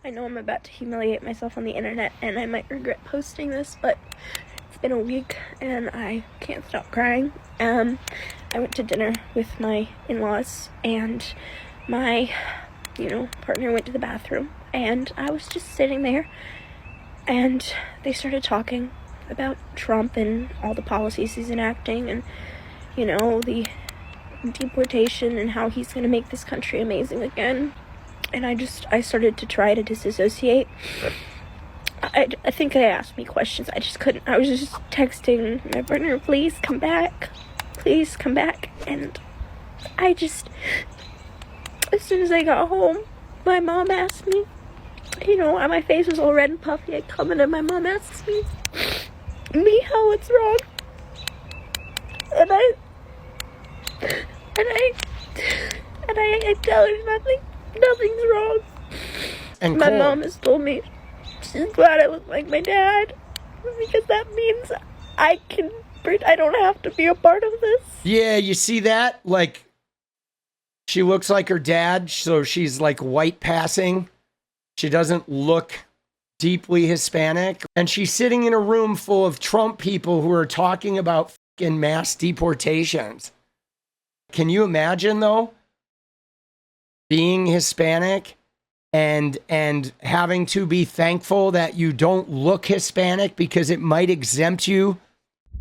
I know I'm about to humiliate myself on the internet, and I might regret posting this, but it's been a week, and I can't stop crying. I went to dinner with my in-laws, and my, partner went to the bathroom, and I was just sitting there, and they started talking about Trump and all the policies he's enacting, and, the deportation and how he's going to make this country amazing again. And I started to try to disassociate. I think they asked me questions. I just couldn't. I was just texting my partner, please come back. Please come back. And as soon as I got home, my mom asked me, my face was all red and puffy. I come in and my mom asks me, Mija, what's wrong? And I tell her nothing's wrong. And my mom has told me she's glad I look like my dad, because that means I don't have to be a part of this. Yeah, you see that? Like, she looks like her dad, so she's like white passing. She doesn't look deeply Hispanic. And she's sitting in a room full of Trump people who are talking about fucking mass deportations. Can you imagine, though, being Hispanic and having to be thankful that you don't look Hispanic because it might exempt you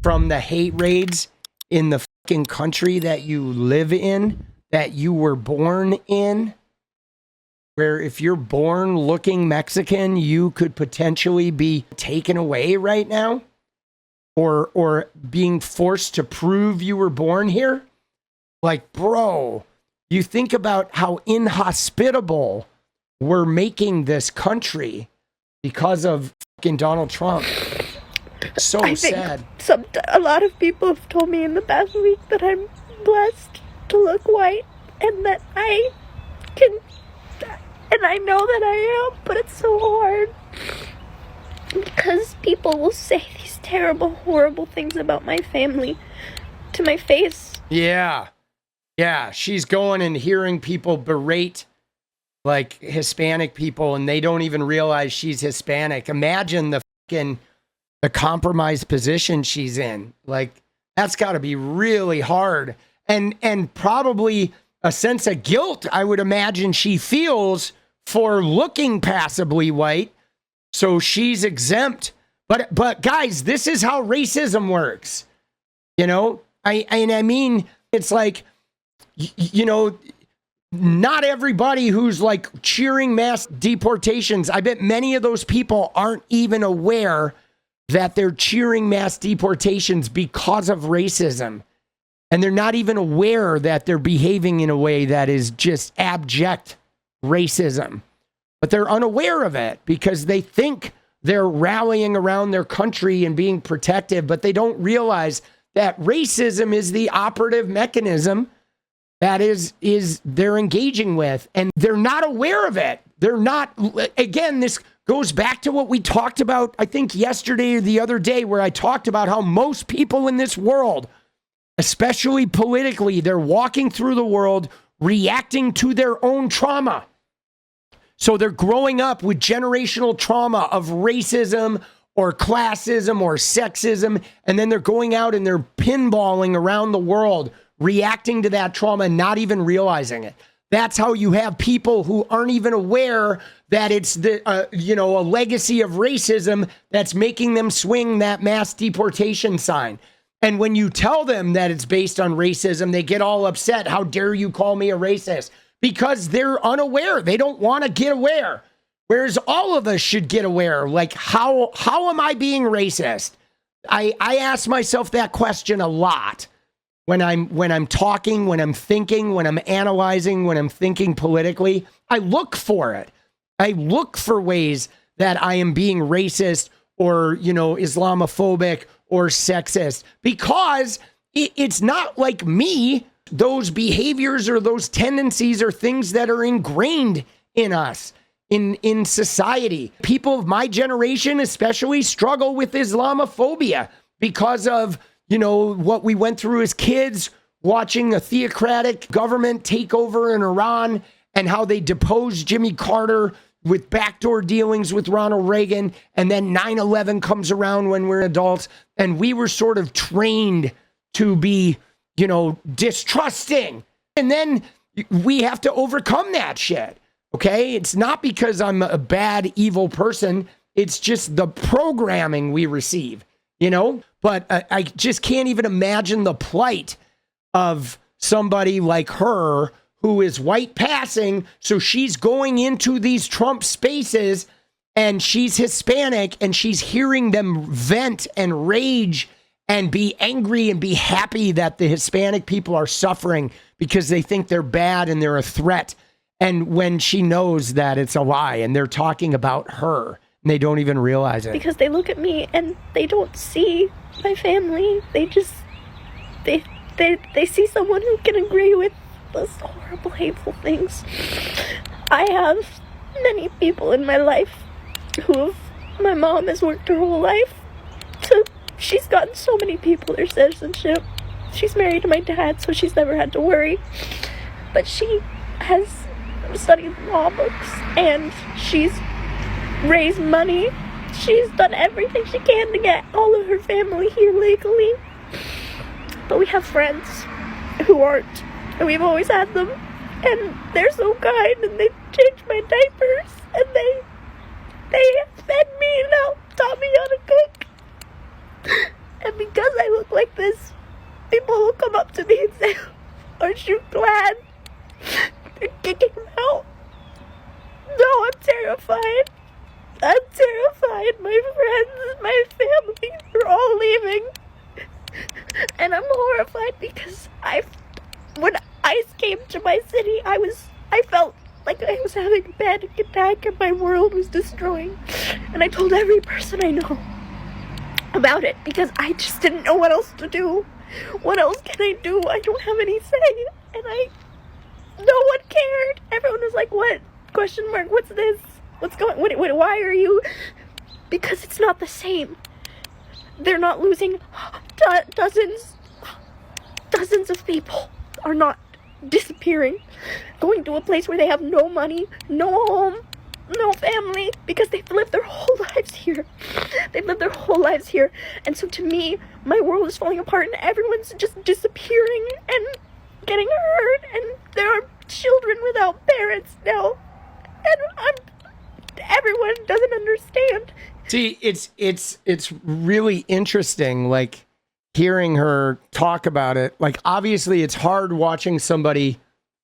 from the hate raids in the fucking country that you live in, that you were born in, where if you're born looking Mexican, you could potentially be taken away right now or being forced to prove you were born here? Like, bro, you think about how inhospitable we're making this country because of fucking Donald Trump. So sad. A lot of people have told me in the past week that I'm blessed to look white, and that I can, and I know that I am, but it's so hard because people will say these terrible, horrible things about my family to my face. Yeah, she's going and hearing people berate like Hispanic people, and they don't even realize she's Hispanic. Imagine the compromised position she's in. Like, that's got to be really hard, and probably a sense of guilt, I would imagine she feels for looking passably white. So she's exempt. But guys, this is how racism works. I mean, it's like, not everybody who's like cheering mass deportations, I bet many of those people aren't even aware that they're cheering mass deportations because of racism. And they're not even aware that they're behaving in a way that is just abject racism. But they're unaware of it because they think they're rallying around their country and being protective, but they don't realize that racism is the operative mechanism that is they're engaging with, and they're not aware of it. They're not, again, this goes back to what we talked about, I think yesterday or the other day, where I talked about how most people in this world, especially politically, they're walking through the world reacting to their own trauma. So they're growing up with generational trauma of racism or classism or sexism, and then they're going out and they're pinballing around the world, reacting to that trauma and not even realizing it. That's how you have people who aren't even aware that it's a legacy of racism that's making them swing that mass deportation sign. And when you tell them that it's based on racism, they get all upset. How dare you call me a racist? Because they're unaware. They don't want to get aware. Whereas all of us should get aware. Like, how am I being racist? I ask myself that question a lot. When I'm talking, when I'm thinking, when I'm analyzing, when I'm thinking politically, I look for it. I look for ways that I am being racist or, Islamophobic or sexist, because it's not like me. Those behaviors or those tendencies are things that are ingrained in us, in society. People of my generation especially struggle with Islamophobia because of what we went through as kids, watching a theocratic government take over in Iran, and how they deposed Jimmy Carter, with backdoor dealings with Ronald Reagan, and then 9/11 comes around when we're adults, and we were sort of trained to be, distrusting. And then we have to overcome that shit. Okay? It's not because I'm a bad, evil person. It's just the programming we receive, But I just can't even imagine the plight of somebody like her who is white passing. So she's going into these Trump spaces and she's Hispanic and she's hearing them vent and rage and be angry and be happy that the Hispanic people are suffering because they think they're bad and they're a threat. And when she knows that it's a lie and they're talking about her and they don't even realize it. Because they look at me and they don't see my family. They just, they see someone who can agree with those horrible, hateful things. I have many people in my life my mom has worked her whole life. So she's gotten so many people their citizenship. She's married to my dad, so she's never had to worry. But she has studied law books and she's raised money. She's done everything she can to get all of her family here legally. But we have friends who aren't, and we've always had them, and they're so kind, and they changed my diapers, and they fed me and taught me how to cook. And because I look like this, people will come up to me and say, "Aren't you glad they're kicking him out?" No, I'm terrified. I'm terrified. My friends, my family, they're all leaving. And I'm horrified because when ICE came to my city, I felt like I was having a panic attack and my world was destroying. And I told every person I know about it because I just didn't know what else to do. What else can I do? I don't have any say. And no one cared. Everyone was like, "What? Question mark? What's this? What's going, why are you?" Because it's not the same. They're not losing dozens of people are not disappearing, going to a place where they have no money, no home, no family, because they've lived their whole lives here. They've lived their whole lives here. And so to me, my world is falling apart and everyone's just disappearing and getting hurt, and there are children without parents now. And everyone doesn't understand. See, it's really interesting, like, hearing her talk about it. Like, obviously it's hard watching somebody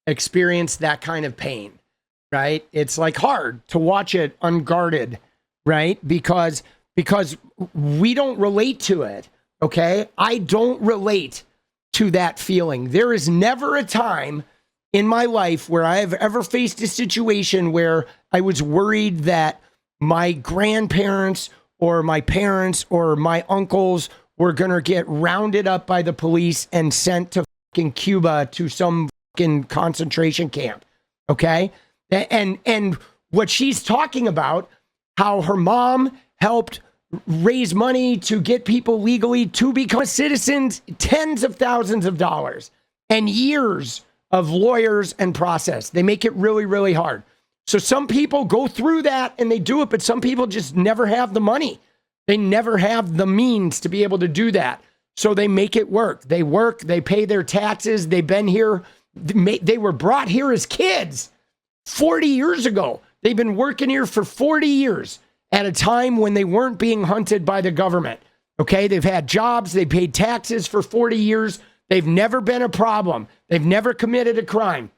experience that kind of pain, right? It's like hard to watch it unguarded, right? Because we don't relate to it, okay? I don't relate to that feeling. There is never a time in my life where I have ever faced a situation where I was worried that my grandparents or my parents or my uncles were going to get rounded up by the police and sent to fucking Cuba to some fucking concentration camp. Okay. And what she's talking about, how her mom helped raise money to get people legally to become citizens, tens of thousands of dollars and years of lawyers and process. They make it really, really hard. So some people go through that and they do it, but some people just never have the money. They never have the means to be able to do that. So they make it work. They work, they pay their taxes. They've been here. They were brought here as kids 40 years ago. They've been working here for 40 years at a time when they weren't being hunted by the government. Okay. They've had jobs. They paid taxes for 40 years. They've never been a problem. They've never committed a crime.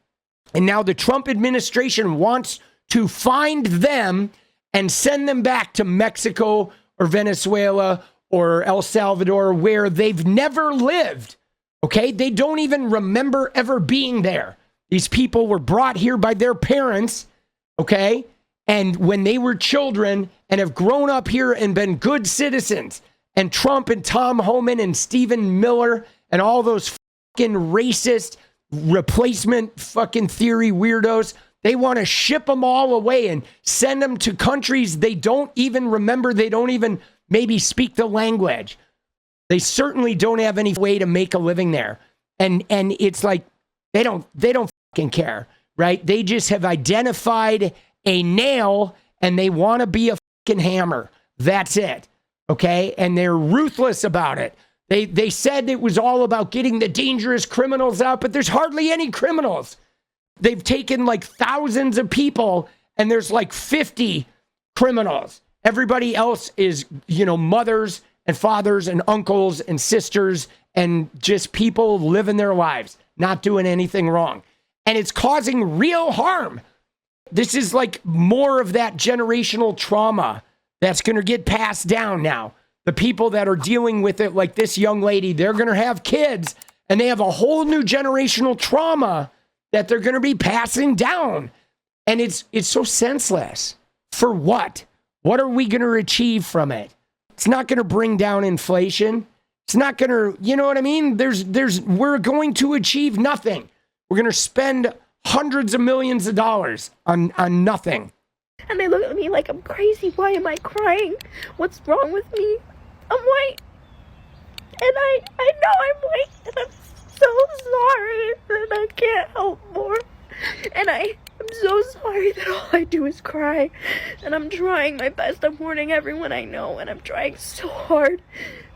And now the Trump administration wants to find them and send them back to Mexico or Venezuela or El Salvador, where they've never lived. Okay. They don't even remember ever being there. These people were brought here by their parents. Okay. And when they were children and have grown up here and been good citizens, and Trump and Tom Homan and Stephen Miller and all those fucking racist replacement fucking theory weirdos, they want to ship them all away and send them to countries they don't even remember. They don't even maybe speak the language. They certainly don't have any way to make a living there. And it's like, they don't fucking care, right? They just have identified a nail and they want to be a fucking hammer. That's it. Okay? And they're ruthless about it. They said it was all about getting the dangerous criminals out, but there's hardly any criminals. They've taken like thousands of people and there's like 50 criminals. Everybody else is, mothers and fathers and uncles and sisters and just people living their lives, not doing anything wrong. And it's causing real harm. This is like more of that generational trauma that's going to get passed down now. The people that are dealing with it, like this young lady, they're going to have kids and they have a whole new generational trauma that they're going to be passing down. And it's so senseless. For what? What are we going to achieve from it? It's not going to bring down inflation. It's not going to, you know what I mean? We're going to achieve nothing. We're going to spend hundreds of millions of dollars on nothing. And they look at me like I'm crazy. Why am I crying? What's wrong with me? I'm white. And I know I'm white. And I'm so sorry that I can't help more. And I'm so sorry that all I do is cry. And I'm trying my best. I'm warning everyone I know. And I'm trying so hard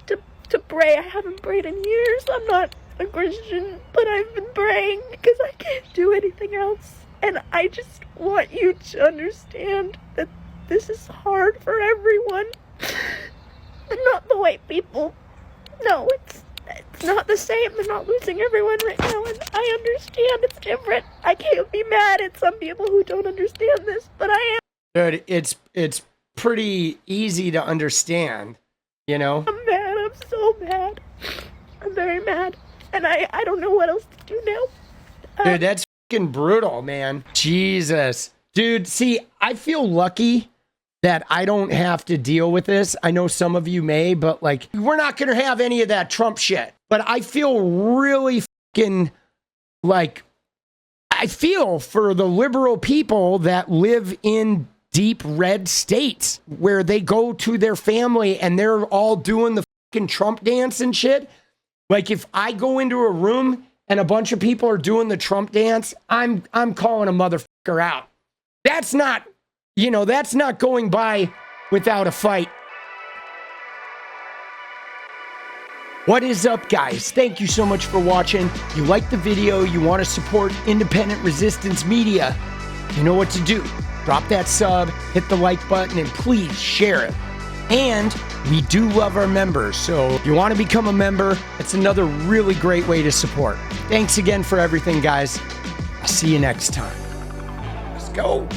to pray. I haven't prayed in years. I'm not a Christian, but I've been praying because I can't do anything else. And I just want you to understand that this is hard for everyone. And not the white people. No, it's not the same. They're not losing everyone right now, and I understand it's different. I can't be mad at some people who don't understand this, but I am. Dude, it's pretty easy to understand, I'm mad. I'm so mad. I'm very mad. And I don't know what else to do now. Dude, that's fucking brutal, man. Jesus. Dude, see, I feel lucky that I don't have to deal with this. I know some of you may, but like, we're not going to have any of that Trump shit. But I feel really fucking like, I feel for the liberal people that live in deep red states where they go to their family and they're all doing the fucking Trump dance and shit. Like if I go into a room and a bunch of people are doing the Trump dance, I'm calling a motherfucker out. That's not, that's not going by without a fight. What is up, guys? Thank you so much for watching. You like the video, you want to support independent resistance media, you know what to do. Drop that sub, hit the like button, and please share it. And we do love our members, so if you want to become a member, it's another really great way to support. Thanks again for everything, guys. I'll see you next time. Let's go.